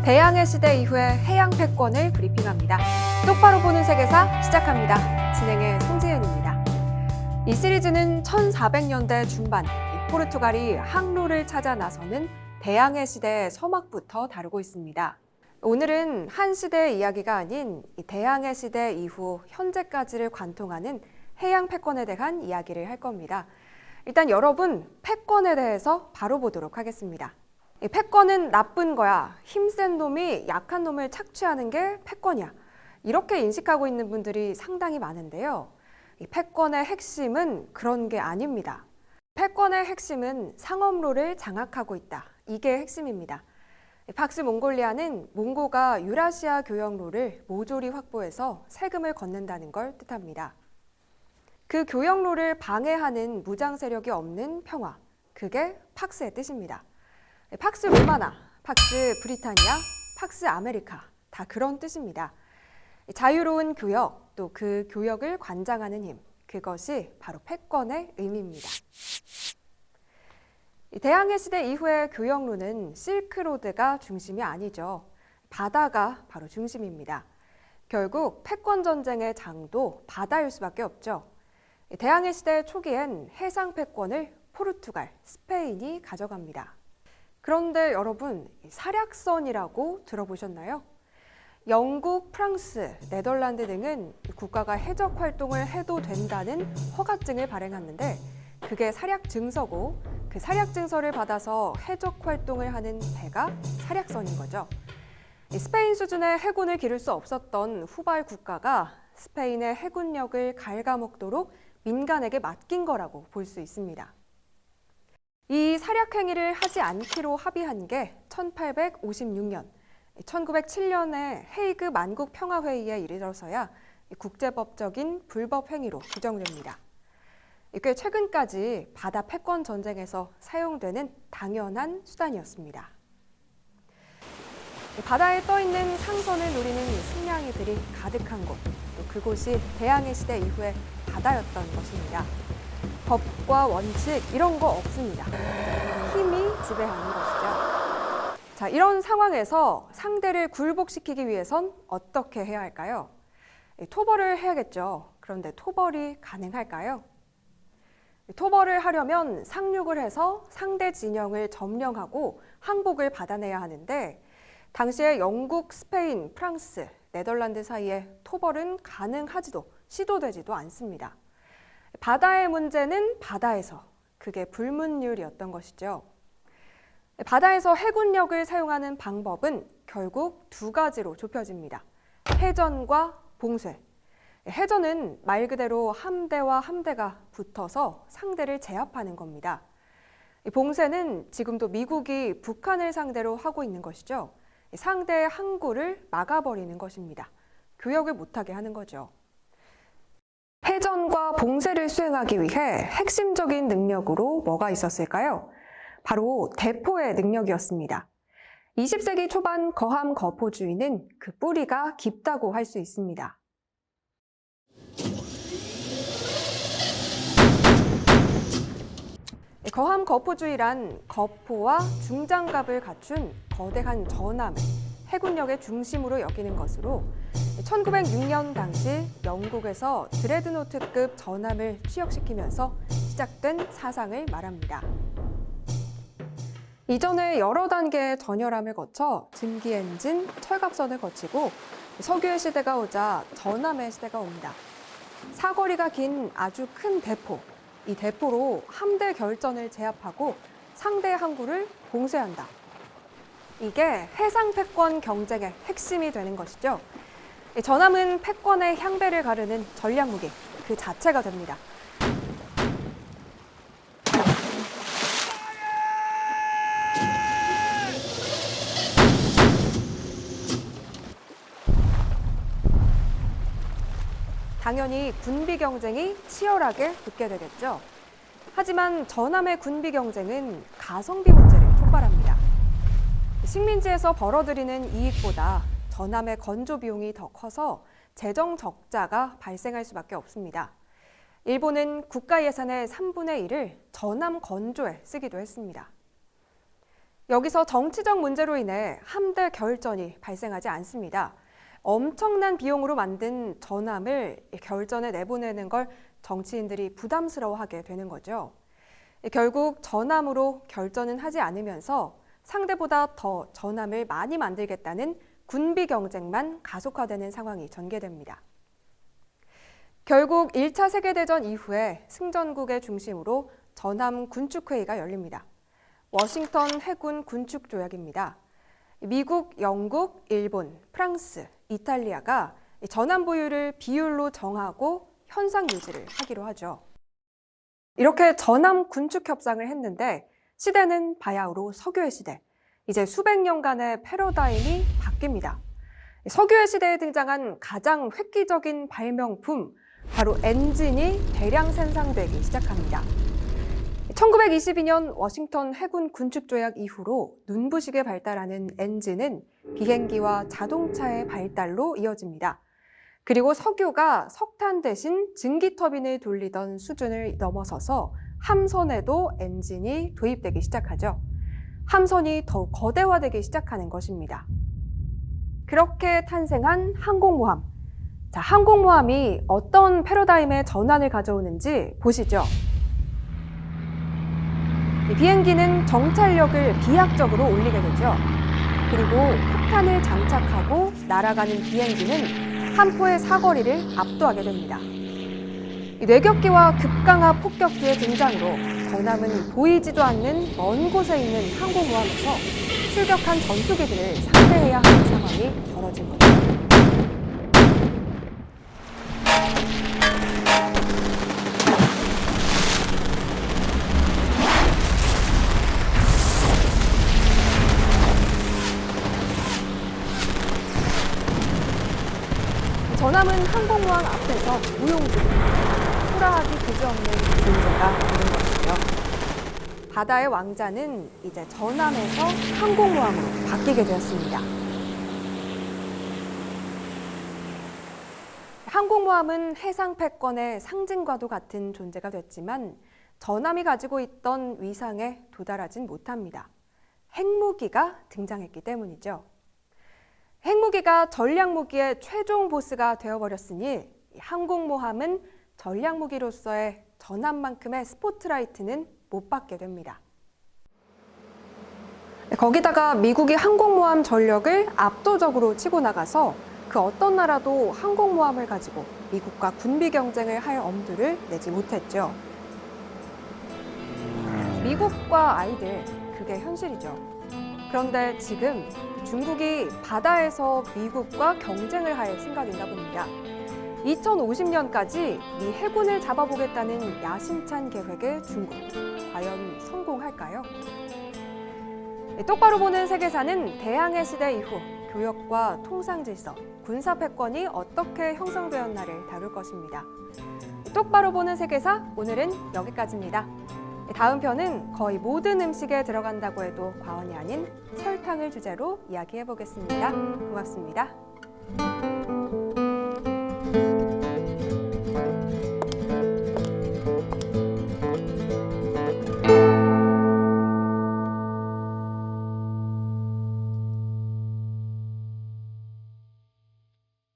대양해 시대 이후의 해양 패권을 브리핑합니다. 똑바로 보는 세계사 시작합니다. 진행의 송지은입니다. 이 시리즈는 1400년대 중반 포르투갈이 항로를 찾아 나서는 대양해 시대의 서막부터 다루고 있습니다. 오늘은 한 시대의 이야기가 아닌 대양해 시대 이후 현재까지를 관통하는 해양 패권에 대한 이야기를 할 겁니다. 일단 여러분, 패권에 대해서 바로 보도록 하겠습니다. 패권은 나쁜 거야. 힘센 놈이 약한 놈을 착취하는 게 패권이야. 이렇게 인식하고 있는 분들이 상당히 많은데요. 이 패권의 핵심은 그런 게 아닙니다. 패권의 핵심은 상업로를 장악하고 있다. 이게 핵심입니다. 박스 몽골리아는 몽고가 유라시아 교역로를 모조리 확보해서 세금을 걷는다는 걸 뜻합니다. 그 교역로를 방해하는 무장 세력이 없는 평화, 그게 팍스의 뜻입니다. 팍스 로마나, 팍스 브리타니아, 팍스 아메리카, 다 그런 뜻입니다. 자유로운 교역, 또 그 교역을 관장하는 힘, 그것이 바로 패권의 의미입니다. 대양해 시대 이후의 교역로는 실크로드가 중심이 아니죠. 바다가 바로 중심입니다. 결국 패권 전쟁의 장도 바다일 수밖에 없죠. 대양해 시대 초기엔 해상 패권을 포르투갈, 스페인이 가져갑니다. 그런데 여러분, 사략선이라고 들어보셨나요? 영국, 프랑스, 네덜란드 등은 국가가 해적 활동을 해도 된다는 허가증을 발행하는데 그게 사략증서고 그 사략증서를 받아서 해적 활동을 하는 배가 사략선인 거죠. 스페인 수준의 해군을 기를 수 없었던 후발 국가가 스페인의 해군력을 갉아먹도록 민간에게 맡긴 거라고 볼 수 있습니다. 이 사략 행위를 하지 않기로 합의한 게 1856년, 1907년에 헤이그 만국 평화회의에 이르러서야 국제법적인 불법 행위로 규정됩니다. 꽤 최근까지 바다 패권 전쟁에서 사용되는 당연한 수단이었습니다. 바다에 떠있는 상선을 노리는 승냥이들이 가득한 곳, 또 그곳이 대양해 시대 이후의 바다였던 것입니다. 법과 원칙 이런 거 없습니다. 힘이 지배하는 것이죠. 자, 이런 상황에서 상대를 굴복시키기 위해선 어떻게 해야 할까요? 토벌을 해야겠죠. 그런데 토벌이 가능할까요? 토벌을 하려면 상륙을 해서 상대 진영을 점령하고 항복을 받아내야 하는데 당시에 영국, 스페인, 프랑스, 네덜란드 사이에 토벌은 가능하지도 시도되지도 않습니다. 바다의 문제는 바다에서, 그게 불문율이었던 것이죠. 바다에서 해군력을 사용하는 방법은 결국 두 가지로 좁혀집니다. 해전과 봉쇄. 해전은 말 그대로 함대와 함대가 붙어서 상대를 제압하는 겁니다. 봉쇄는 지금도 미국이 북한을 상대로 하고 있는 것이죠. 상대의 항구를 막아버리는 것입니다. 교역을 못하게 하는 거죠. 해전과 봉쇄를 수행하기 위해 핵심적인 능력으로 뭐가 있었을까요? 바로 대포의 능력이었습니다. 20세기 초반 거함 거포주의는 그 뿌리가 깊다고 할 수 있습니다. 거함 거포주의란 거포와 중장갑을 갖춘 거대한 전함을 해군력의 중심으로 여기는 것으로 1906년 당시 영국에서 드레드노트급 전함을 취역시키면서 시작된 사상을 말합니다. 이전에 여러 단계의 전열함을 거쳐 증기 엔진, 철갑선을 거치고 석유의 시대가 오자 전함의 시대가 옵니다. 사거리가 긴 아주 큰 대포, 이 대포로 함대 결전을 제압하고 상대 항구를 봉쇄한다. 이게 해상 패권 경쟁의 핵심이 되는 것이죠. 전함은 패권의 향배를 가르는 전략 무기, 그 자체가 됩니다. 당연히 군비 경쟁이 치열하게 붙게 되겠죠. 하지만 전함의 군비 경쟁은 가성비 문제를 촉발합니다. 식민지에서 벌어들이는 이익보다 전함의 건조 비용이 더 커서 재정 적자가 발생할 수밖에 없습니다. 일본은 국가 예산의 3분의 1을 전함 건조에 쓰기도 했습니다. 여기서 정치적 문제로 인해 함대 결전이 발생하지 않습니다. 엄청난 비용으로 만든 전함을 결전에 내보내는 걸 정치인들이 부담스러워하게 되는 거죠. 결국 전함으로 결전은 하지 않으면서 상대보다 더 전함을 많이 만들겠다는 군비 경쟁만 가속화되는 상황이 전개됩니다. 결국 1차 세계대전 이후에 승전국의 중심으로 전함 군축회의가 열립니다. 워싱턴 해군 군축 조약입니다. 미국, 영국, 일본, 프랑스, 이탈리아가 전함 보유를 비율로 정하고 현상 유지를 하기로 하죠. 이렇게 전함 군축 협상을 했는데 시대는 바야흐로 석유의 시대. 이제 수백 년간의 패러다임이 바뀝니다. 석유의 시대에 등장한 가장 획기적인 발명품, 바로 엔진이 대량 생산되기 시작합니다. 1922년 워싱턴 해군 군축 조약 이후로 눈부시게 발달하는 엔진은 비행기와 자동차의 발달로 이어집니다. 그리고 석유가 석탄 대신 증기 터빈을 돌리던 수준을 넘어서서 함선에도 엔진이 도입되기 시작하죠. 함선이 더욱 거대화되기 시작하는 것입니다. 그렇게 탄생한 항공모함. 자, 항공모함이 어떤 패러다임의 전환을 가져오는지 보시죠. 비행기는 정찰력을 비약적으로 올리게 되죠. 그리고 폭탄을 장착하고 날아가는 비행기는 한 포의 사거리를 압도하게 됩니다. 뇌격기와 급강하 폭격기의 등장으로 전함은 보이지도 않는 먼 곳에 있는 항공모함에서 출격한 전투기들을 상대해야 하는 상황이 벌어진 거죠. 전함은 항공모함 앞에서 무용지물입니다. 초라하기 그지없는 존재가 되는 것이죠. 바다의 왕자는 이제 전함에서 항공모함으로 바뀌게 되었습니다. 항공모함은 해상 패권의 상징과도 같은 존재가 됐지만 전함이 가지고 있던 위상에 도달하진 못합니다. 핵무기가 등장했기 때문이죠. 핵무기가 전략무기의 최종 보스가 되어버렸으니 항공모함은 전략무기로서의 전함만큼의 스포트라이트는 못 받게 됩니다. 거기다가 미국이 항공모함 전력을 압도적으로 치고 나가서 그 어떤 나라도 항공모함을 가지고 미국과 군비 경쟁을 할 엄두를 내지 못했죠. 미국과 아이들, 그게 현실이죠. 그런데 지금 중국이 바다에서 미국과 경쟁을 할 생각인가 봅니다. 2050년까지 미 해군을 잡아보겠다는 야심찬 계획의 중국. 과연 성공할까요? 똑바로 보는 세계사는 대항해 시대 이후 교역과 통상 질서, 군사 패권이 어떻게 형성되었나를 다룰 것입니다. 똑바로 보는 세계사, 오늘은 여기까지입니다. 다음 편은 거의 모든 음식에 들어간다고 해도 과언이 아닌 설탕을 주제로 이야기해 보겠습니다. 고맙습니다.